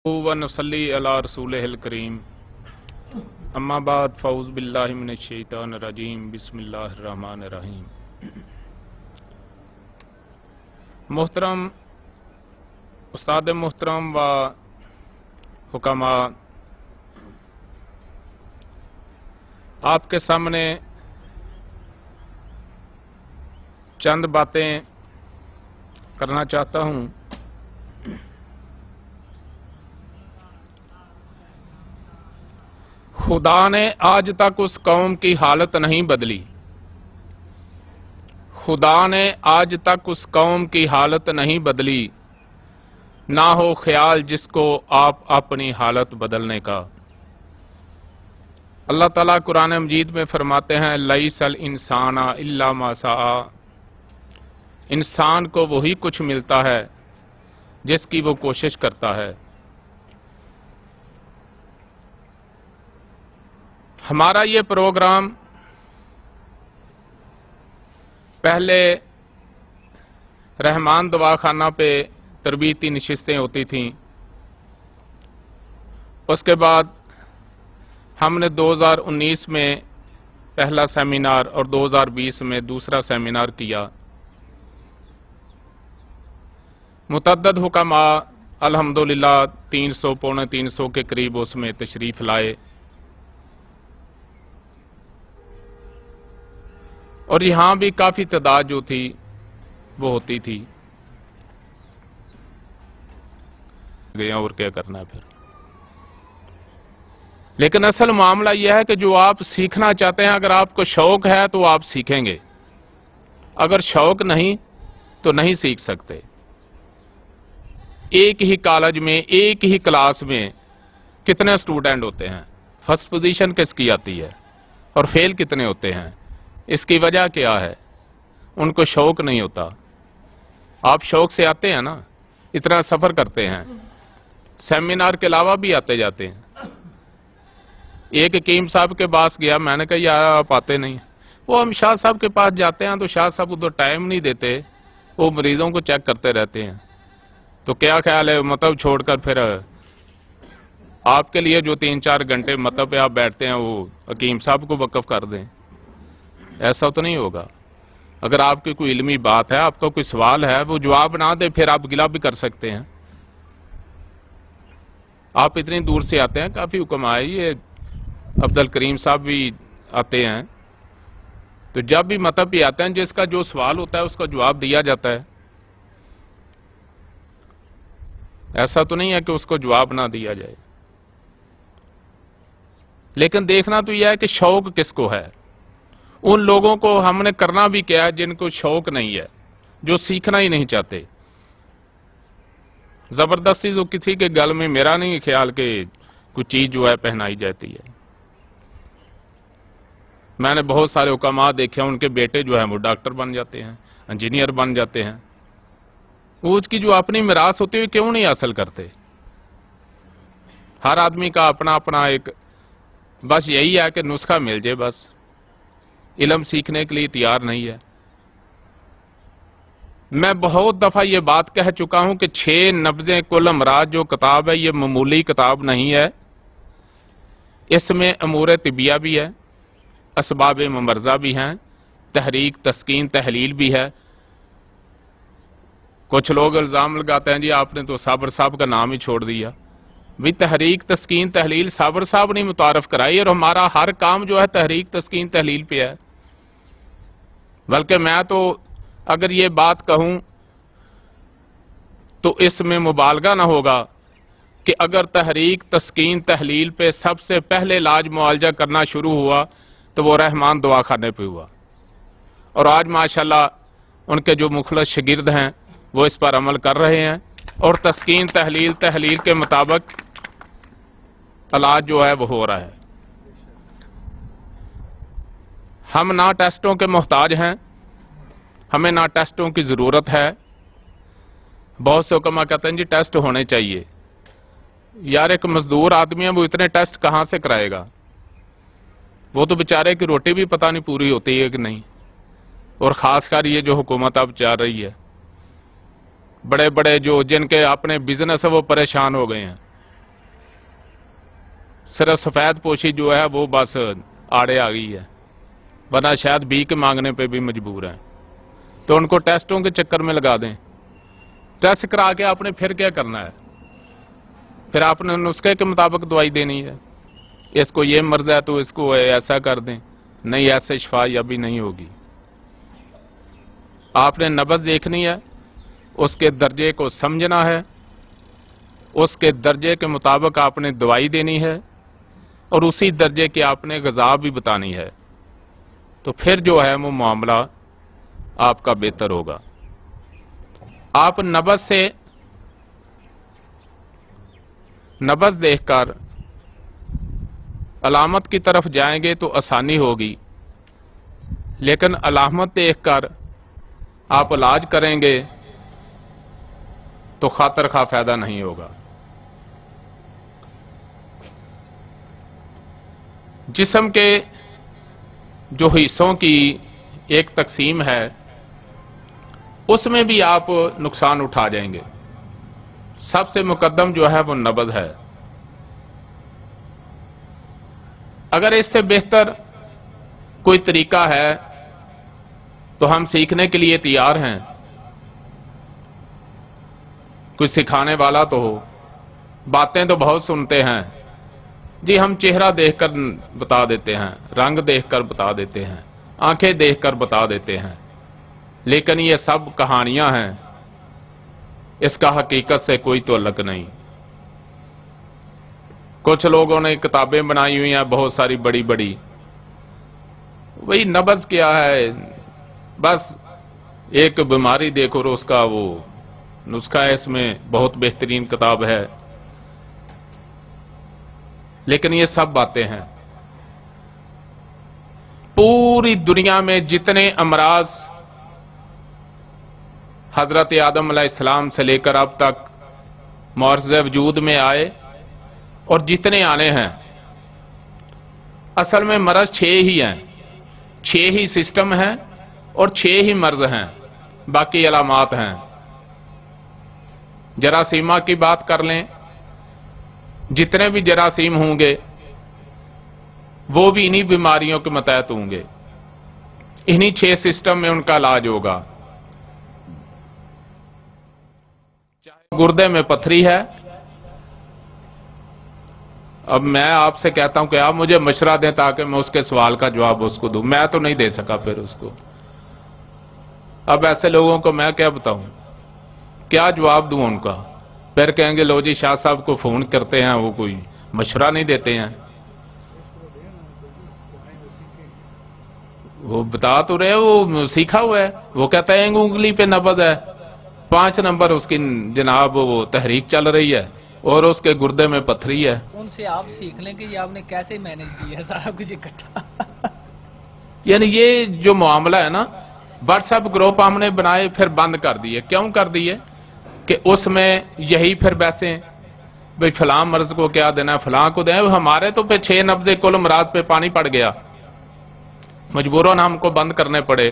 व नसल्ली अला रसूलिहिल करीम अम्मा बाद फ़ऊज़ बिल्लाहि मिनश शैतानिर रजीम बिस्मिल्लाहिर रहमानिर रहीम। मोहतरम उस्ताद मोहतरम व हुक्मा, आपके सामने चंद बातें करना चाहता हूँ। खुदा ने आज तक उस कौम की हालत नहीं बदली। खुदा ने आज तक उस कौम की हालत नहीं बदली, ना हो ख्याल जिसको आप अपनी हालत बदलने का। अल्लाह ताला कुरान मजीद में फरमाते हैं, लईसल इंसाना इल्ला मा सआ। इंसान को वही कुछ मिलता है जिसकी वो कोशिश करता है। हमारा ये प्रोग्राम पहले रहमान दवाखाना पे तरबीती नशिस्तें होती थीं। उसके बाद हमने 2019 में पहला सेमिनार और 2020 में दूसरा सेमिनार किया। मुतअद्दद हुक्मा अल्हम्दुलिल्लाह 300 पौने 300 के करीब उसमें तशरीफ लाए और यहाँ भी काफी तादाद जो थी वो होती थी। गया और क्या करना है फिर। लेकिन असल मामला यह है कि जो आप सीखना चाहते हैं, अगर आपको शौक है तो आप सीखेंगे, अगर शौक नहीं तो नहीं सीख सकते। एक ही कॉलेज में एक ही क्लास में कितने स्टूडेंट होते हैं, फर्स्ट पोजीशन किसकी आती है और फेल कितने होते हैं? इसकी वजह क्या है? उनको शौक नहीं होता। आप शौक से आते हैं ना, इतना सफर करते हैं, सेमिनार के अलावा भी आते जाते हैं। एक हकीम साहब के पास गया, मैंने कहा यार आप आते नहीं। वो हम शाह साहब के पास जाते हैं तो शाह साहब उधर टाइम नहीं देते, वो मरीजों को चेक करते रहते हैं। तो क्या ख्याल है मतलब छोड़कर फिर आपके लिए जो 3-4 घंटे मतलब पे आप बैठते हैं वो हकीम साहब को वक्फ कर दें? ऐसा तो नहीं होगा। अगर आपकी कोई इल्मी बात है, आपका कोई सवाल है, वो जवाब ना दे फिर आप गिला भी कर सकते हैं। आप इतनी दूर से आते हैं, काफी हुक्म आए, ये अब्दुल करीम साहब भी आते हैं, तो जब भी मतलब भी आते हैं जिसका जो सवाल होता है उसका जवाब दिया जाता है। ऐसा तो नहीं है कि उसको जवाब ना दिया जाए। लेकिन देखना तो यह है कि शौक किसको है। उन लोगों को हमने करना भी क्या है जिनको शौक नहीं है, जो सीखना ही नहीं चाहते। जबरदस्ती जो किसी के गल में मेरा नहीं ख्याल कि कुछ चीज जो है पहनाई जाती है। मैंने बहुत सारे हुक्मा देखे, उनके बेटे जो है वो डॉक्टर बन जाते हैं, इंजीनियर बन जाते हैं। वो उसकी जो अपनी मिरास होती है क्यों नहीं हासिल करते? हर आदमी का अपना अपना एक बस यही है कि नुस्खा मिल जाए, बस इल्म सीखने के लिए तैयार नहीं है। मैं बहुत दफा ये बात कह चुका हूं कि 6 नब्ज़े कुल अमराज जो किताब है ये मामूली किताब नहीं है। इसमें अमूर तिबिया भी है, असबाब ममरजा भी हैं, तहरीक तस्कीन तहलील भी है। कुछ लोग इल्जाम लगाते हैं जी आपने तो साबर साहब का नाम ही छोड़ दिया। भी तहरीक तस्कीन तहलील साबर साहब ने मुतारफ कराई और हमारा हर काम जो है तहरीक तस्कीन तहलील पे है। बल्कि मैं तो अगर ये बात कहूं तो इसमें मुबालगा ना होगा कि अगर तहरीक तस्कीन तहलील पे सबसे पहले इलाज मुआलजा करना शुरू हुआ तो वो रहमान दवाखाने पे हुआ। और आज माशाल्लाह उनके जो मुखलस शागिर्द हैं वो इस पर अमल कर रहे हैं और तस्कीन तहलील के मुताबिक इलाज जो है वो हो रहा है। हम ना टेस्टों के मोहताज हैं, हमें ना टेस्टों की जरूरत है। बहुत से हुक्मा कहते हैं जी टेस्ट होने चाहिए। यार एक मजदूर आदमी है, वो इतने टेस्ट कहां से कराएगा? वो तो बेचारे की रोटी भी पता नहीं पूरी होती है कि नहीं। और खासकर ये जो हुकूमत अब चल रही है, बड़े बड़े जो जिनके अपने बिजनेस है वो परेशान हो गए हैं। सिर्फ सफ़ेद पोशी जो है वो बस आड़े आ गई है, वरना शायद भीख मांगने पे भी मजबूर हैं। तो उनको टेस्टों के चक्कर में लगा दें। टेस्ट करा के आपने फिर क्या करना है? फिर आपने नुस्खे के मुताबिक दवाई देनी है। इसको ये मर्ज है तो इसको ऐसा कर दें, नहीं ऐसे शिफा अभी नहीं होगी। आपने नब्ज़ देखनी है, उसके दर्जे को समझना है, उसके दर्जे के मुताबिक आपने दवाई देनी है और उसी दर्जे की आपने ग़िज़ा भी बतानी है। तो फिर जो है वो मामला आपका बेहतर होगा। आप नब्ज़ देखकर अलामत की तरफ जाएंगे तो आसानी होगी, लेकिन अलामत देखकर आप इलाज करेंगे तो खातर खा फायदा नहीं होगा। जिस्म के जो हिस्सों की एक तकसीम है उसमें भी आप नुकसान उठा जाएंगे। सबसे मुकद्दम जो है वो नब्ज़ है। अगर इससे बेहतर कोई तरीका है तो हम सीखने के लिए तैयार हैं। कोई सिखाने वाला तो हो। बातें तो बहुत सुनते हैं जी, हम चेहरा देखकर बता देते हैं, रंग देखकर बता देते हैं, आंखें देखकर बता देते हैं, लेकिन ये सब कहानियां हैं, इसका हकीकत से कोई ताल्लुक नहीं। कुछ लोगों ने किताबें बनाई हुई हैं बहुत सारी बड़ी बड़ी, वही नब्ज़ क्या है, बस एक बीमारी देखो और उसका वो नुस्खा है। इसमें बहुत बेहतरीन किताब है, लेकिन ये सब बातें हैं। पूरी दुनिया में जितने अमराज हजरत आदम अलैहिस्सलाम से लेकर अब तक मौजूद वजूद में आए और जितने आने हैं, असल में मर्ज 6 ही हैं, 6 ही सिस्टम हैं और 6 ही मर्ज हैं, बाकी अलामात हैं। जरासीमा की बात कर लें, जितने भी जरासीम होंगे वो भी इन्हीं बीमारियों के मतहत होंगे, इन्हीं 6 सिस्टम में उनका इलाज होगा। चाहे गुर्दे में पथरी है, अब मैं आपसे कहता हूं कि आप मुझे मशवरा दें ताकि मैं उसके सवाल का जवाब उसको दूं, मैं तो नहीं दे सका फिर उसको। अब ऐसे लोगों को मैं क्या बताऊं, क्या जवाब दूं उनका? फिर कहेंगे लो जी शाह साहब को फोन करते हैं, वो कोई मशवरा नहीं देते हैं। वो बता तो रहे, वो सीखा हुआ है। वो कहता है उंगली पे नब्ज़ है, 5 नंबर उसकी जनाब वो तहरीक चल रही है और उसके गुर्दे में पथरी है। उनसे आप सीख लें कि ये आपने कैसे मैनेज किया है सारा कुछ इकट्ठा। यानी ये जो मामला है ना, व्हाट्सएप ग्रुप हमने बनाए फिर बंद कर दिए। क्यों कर दिए? कि उसमें यही फिर वैसे भाई फलां मर्ज को क्या देना, फलां को देना। हमारे तो पे 6 नब्ज़े कुल मराज पे पानी पड़ गया, मजबूरन हमको बंद करने पड़े।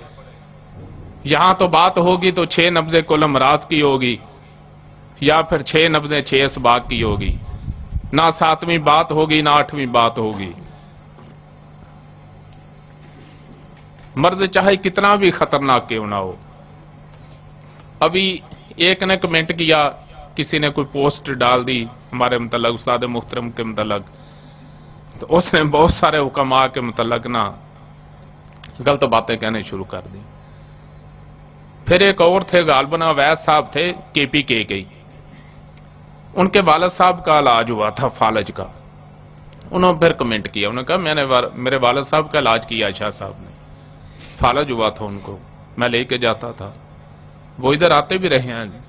यहां तो बात होगी तो 6 नब्ज़े कुल मराज की होगी, या फिर 6 नब्ज़े 6 असबाग की होगी, ना 7वीं बात होगी ना 8वीं बात होगी। मर्द चाहे कितना भी खतरनाक क्यों ना हो। अभी एक ने कमेंट किया, किसी ने कोई पोस्ट डाल दी हमारे मतलब उस्ताद मुहतरम के मतलब, तो उसने बहुत सारे हुक्मा के मतलब ना गलत बातें कहने शुरू कर दी। फिर एक और थे, गालबन अवैस साहब थे KPK के, उनके वालिद साहब का इलाज हुआ था फालज का। उन्होंने फिर कमेंट किया, उन्होंने कहा मेरे वालिद साहब का इलाज किया शाह साहब ने, फालज हुआ था उनको, मैं लेके जाता था, वो इधर आते भी रहे हैं।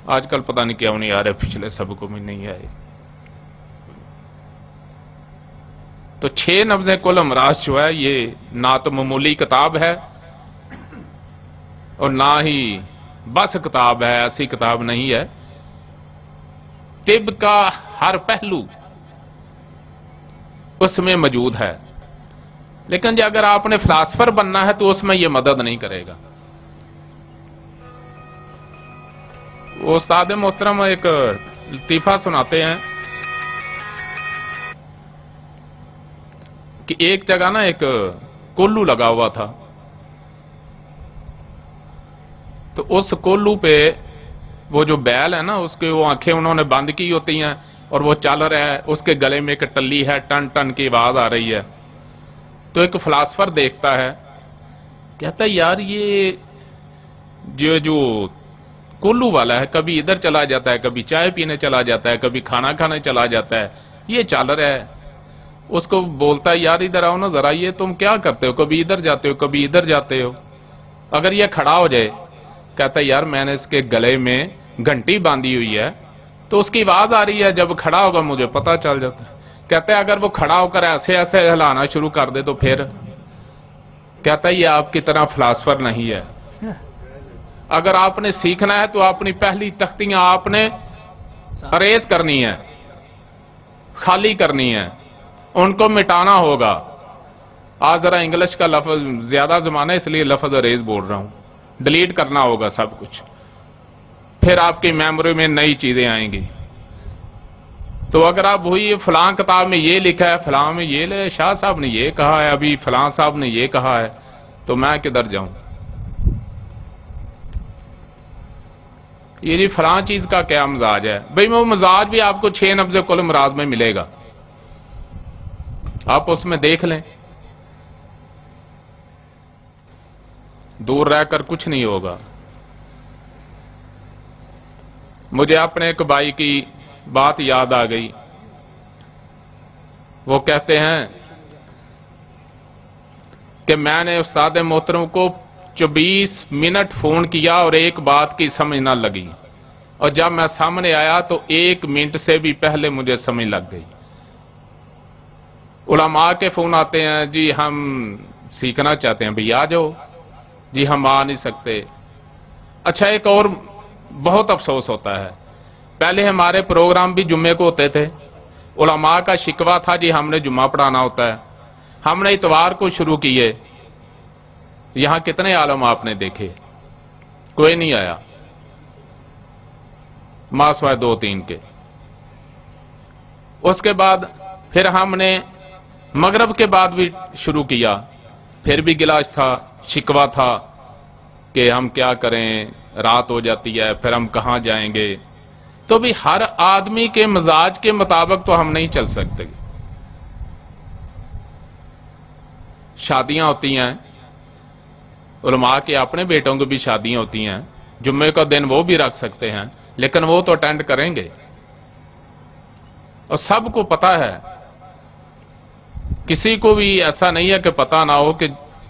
आजकल पता नहीं क्यों नहीं आ रहे, पिछले सबको भी नहीं आए। तो 6 नब्ज़े कुल अमराज जो है ये ना तो मामूली किताब है और ना ही बस किताब है, ऐसी किताब नहीं है। तिब का हर पहलू उसमें मौजूद है, लेकिन जो अगर आपने फिलासफर बनना है तो उसमें यह मदद नहीं करेगा। वो उस्ताद मोहतरम एक लतीफा सुनाते हैं کہ ایک جگہ نا ایک کولو لگا ہوا تھا، تو اس کولو پہ وہ جو بیل ہے نا اس کے وہ آنکھیں انہوں نے بند کی ہوتی ہیں اور وہ چل رہا ہے، اس کے گلے میں ایک ٹلی ہے، ٹن ٹن کی آواز آ رہی ہے۔ تو ایک فلاسفر دیکھتا ہے، کہتا ہے یار یہ جو کولو والا ہے کبھی ادھر چلا جاتا ہے، کبھی چائے پینے چلا جاتا ہے، کبھی کھانا کھانے چلا جاتا ہے، یہ چل رہا ہے۔ اس کو بولتا ہے یار ادھر آؤ نا ذرا، یہ تم کیا کرتے ہو، کبھی ادھر جاتے ہو کبھی ادھر جاتے ہو، اگر یہ کھڑا ہو جائے۔ کہتا ہے یار میں نے اس کے گلے میں گھنٹی باندھی ہوئی ہے تو اس کی آواز آ رہی ہے، جب کھڑا ہوگا مجھے پتا چل جاتا ہے۔ کہتا ہے اگر وہ کھڑا ہو کر ایسے ایسے ہلانا شروع کر دے تو پھر؟ کہتا ہے یہ آپ کی طرح فلاسفر نہیں ہے، اگر آپ نے سیکھنا ہے تو اپنی پہلی تختیاں آپ نے اریز کرنی ہے، خالی کرنی ہے، ان کو مٹانا ہوگا۔ آج ذرا انگلش کا لفظ زیادہ زمانہ ہے اس لیے لفظ اریز بول رہا ہوں، ڈیلیٹ کرنا ہوگا سب کچھ، پھر آپ کی میموری میں نئی چیزیں آئیں گی۔ تو اگر آپ وہی فلاں کتاب میں یہ لکھا ہے، فلاں میں یہ شاہ صاحب نے یہ کہا ہے، ابھی فلاں صاحب نے یہ کہا ہے، تو میں کدھر جاؤں؟ یہ جی فلاں چیز کا کیا مزاج ہے، بھئی وہ مزاج بھی آپ کو 6 نبض کل مراد میں ملے گا، آپ اس میں دیکھ لیں، دور رہ کر کچھ نہیں ہوگا۔ مجھے اپنے ایک بھائی کی بات یاد آ گئی، وہ کہتے ہیں کہ میں نے استاد محترم کو 24 منٹ فون کیا اور ایک بات کی سمجھ نہ لگی، اور جب میں سامنے آیا تو 1 منٹ سے بھی پہلے مجھے سمجھ لگ گئی۔ علماء کے فون آتے ہیں، جی ہم سیکھنا چاہتے ہیں، بھئی آ جاؤ، جی ہم آ نہیں سکتے۔ اچھا ایک اور بہت افسوس ہوتا ہے، پہلے ہمارے پروگرام بھی جمعے کو ہوتے تھے، علماء کا شکوہ تھا جی ہم نے جمعہ پڑھانا ہوتا ہے، ہم نے اتوار کو شروع کیے، یہاں کتنے عالم آپ نے دیکھے، کوئی نہیں آیا، ماسوائے 2-3 کے۔ اس کے بعد پھر ہم نے مغرب کے بعد بھی شروع کیا، پھر بھی گلاش تھا، شکوہ تھا کہ ہم کیا کریں، رات ہو جاتی ہے، پھر ہم کہاں جائیں گے۔ تو بھی ہر آدمی کے مزاج کے مطابق تو ہم نہیں چل سکتے۔ شادیاں ہوتی ہیں، علماء کے اپنے بیٹوں کو بھی شادیاں ہوتی ہیں، جمعے کا دن وہ بھی رکھ سکتے ہیں، لیکن وہ تو اٹینڈ کریں گے، اور سب کو پتا ہے، کسی کو بھی ایسا نہیں ہے کہ پتا نہ ہو کہ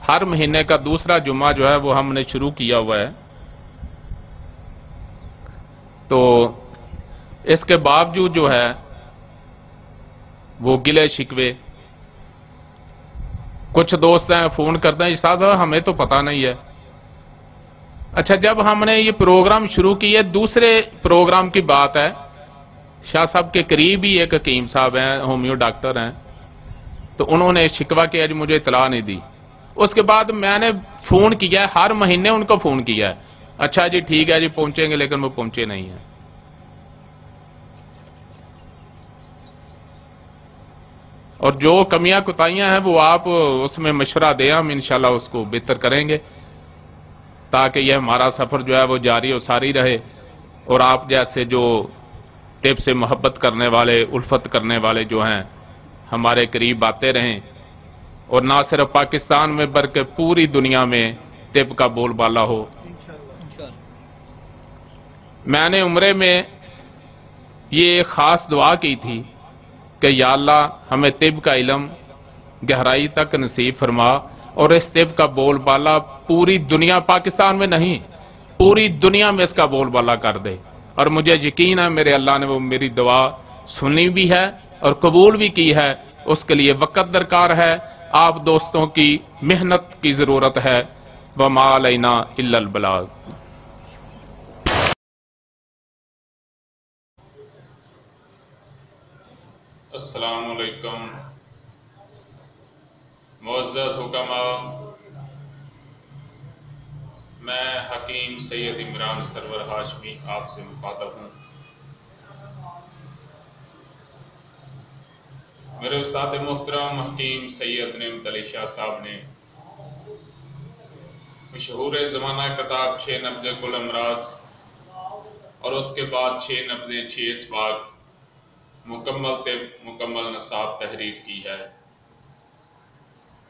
ہر مہینے کا دوسرا جمعہ جو ہے وہ ہم نے شروع کیا ہوا ہے۔ تو اس کے باوجود جو ہے وہ گلے شکوے، کچھ دوست ہیں فون کرتے ہیں استاد صاحب ہمیں تو پتا نہیں ہے۔ اچھا جب ہم نے یہ پروگرام شروع کیے، دوسرے پروگرام کی بات ہے، شاہ صاحب کے قریب ہی ایک حکیم صاحب ہیں، ہومیو ڈاکٹر ہیں، تو انہوں نے شکوہ کیا جی مجھے اطلاع نہیں دی۔ اس کے بعد میں نے فون کیا ہے، ہر مہینے ان کو فون کیا ہے، اچھا جی ٹھیک ہے جی پہنچیں گے، لیکن وہ پہنچے نہیں ہیں۔ اور جو کمیاں کوتاہیاں ہیں وہ آپ اس میں مشورہ دیں، ہم انشاءاللہ اس کو بہتر کریں گے، تاکہ یہ ہمارا سفر جو ہے وہ جاری و ساری رہے، اور آپ جیسے جو طب سے محبت کرنے والے، الفت کرنے والے جو ہیں ہمارے قریب آتے رہیں، اور نہ صرف پاکستان میں بلکہ پوری دنیا میں طب کا بول بالا ہو۔ میں نے عمرے میں یہ خاص دعا کی تھی کہ یا اللہ ہمیں طب کا علم گہرائی تک نصیب فرما، اور اس طب کا بول بالا پوری دنیا، پاکستان میں نہیں پوری دنیا میں اس کا بول بالا کر دے۔ اور مجھے یقین ہے میرے اللہ نے وہ میری دعا سنی بھی ہے اور قبول بھی کی ہے، اس کے لیے وقت درکار ہے، آپ دوستوں کی محنت کی ضرورت ہے۔ وَمَا عَلَيْنَا إِلَّا الْبَلَاغُ۔ السلام علیکم معزز حکماء، میں حکیم سید عمران سرور ہاشمی آپ سے مخاطب ہوں۔ میرے استاد محترم حکیم سید نعمت علی شاہ صاحب نے مشہور زمانہ کتاب 6 نبض کل امراض اور اس کے بعد 6 نبضیں 6 اسباق مکمل نصاب تحریر کی ہے۔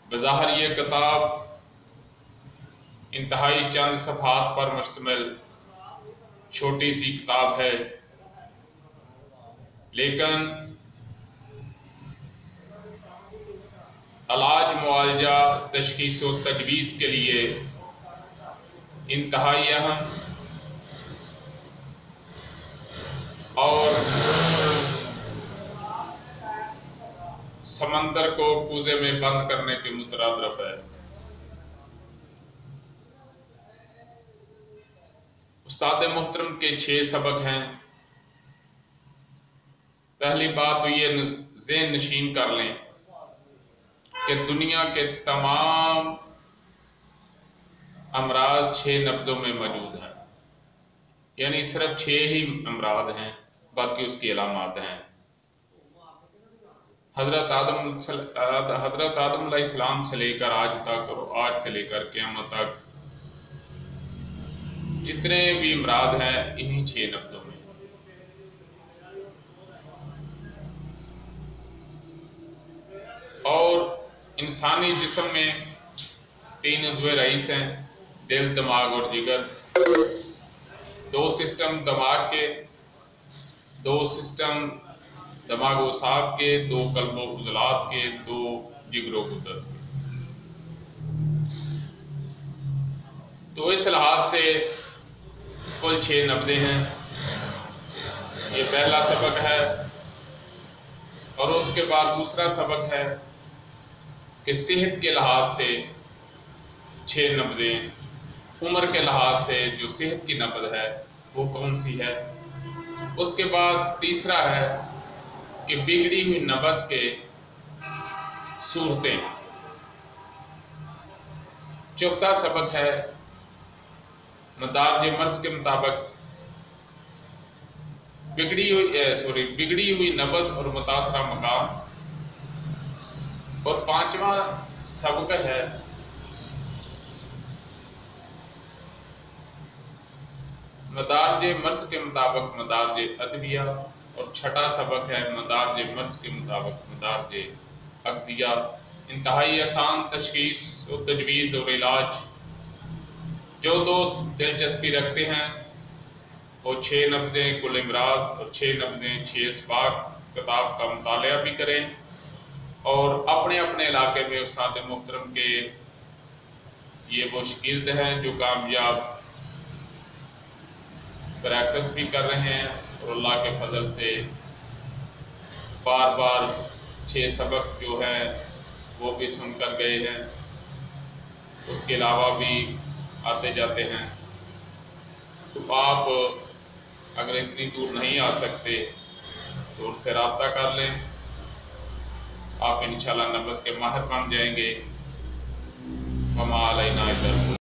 بظاہر یہ کتاب انتہائی چند صفحات پر مشتمل چھوٹی سی کتاب ہے، لیکن علاج، معالجہ، تشخیص و تجویز کے لیے انتہائی اہم اور سمندر کو کوزے میں بند کرنے کے مترادف ہے۔ استاد محترم کے 6 سبق ہیں۔ پہلی بات تو یہ ذہن نشین کر لیں کہ دنیا کے تمام امراض 6 نبضوں میں موجود ہیں، یعنی صرف 6 ہی امراض ہیں، باقی اس کی علامات ہیں۔ حضرت آدم علیہ السلام سے لے کر آج تک اور آج سے لے کر قیامت تک جتنے بھی امراض ہیں انہی 6 نبضوں میں۔ اور انسانی جسم میں 3 عضو رئیس ہیں، دل، دماغ اور جگر۔ 2 سسٹم دماغ کے، 2 سسٹم دماغ و اعصاب کے، 2 قلب و عضلات کے، 2 جگر و غدد۔ تو اس لحاظ سے کل 6 نبضیں ہیں۔ یہ پہلا سبق ہے، اور اس کے بعد دوسرا سبق ہے کہ صحت کے لحاظ سے 6 نبضیں، عمر کے لحاظ سے جو صحت کی نبض ہے وہ کون سی ہے۔ اس کے بعد تیسرا ہے کہ بگڑی ہوئی نبض کے صورتیں۔ چوتھا سبق ہے مدارج مرض کے مطابق بگڑی ہوئی نبض اور متاثرہ مقام۔ اور 5واں سبق ہے مدارج مرض کے مطابق مدارج ادویہ، اور 6واں سبق ہے مدارج مرض کے مطابق مدارج اغذیہ۔ انتہائی آسان تشخیص و تجویز اور علاج۔ جو دوست دلچسپی رکھتے ہیں وہ 6 نبضیں کل امراض اور 6 نبضیں 6 اسباق کتاب کا مطالعہ بھی کریں، اور اپنے اپنے علاقے میں استاد محترم کے یہ وہ شاگرد ہیں جو کامیاب پریکٹس بھی کر رہے ہیں، اور اللہ کے فضل سے بار بار 6 سبق جو ہیں وہ بھی سن کر گئے ہیں۔ اس کے علاوہ بھی آتے جاتے ہیں۔ تو آپ اگر اتنی دور نہیں آ سکتے تو ان سے رابطہ کر لیں، آپ انشاءاللہ نبض کے ماہر بن جائیں گے۔ وما علینا الا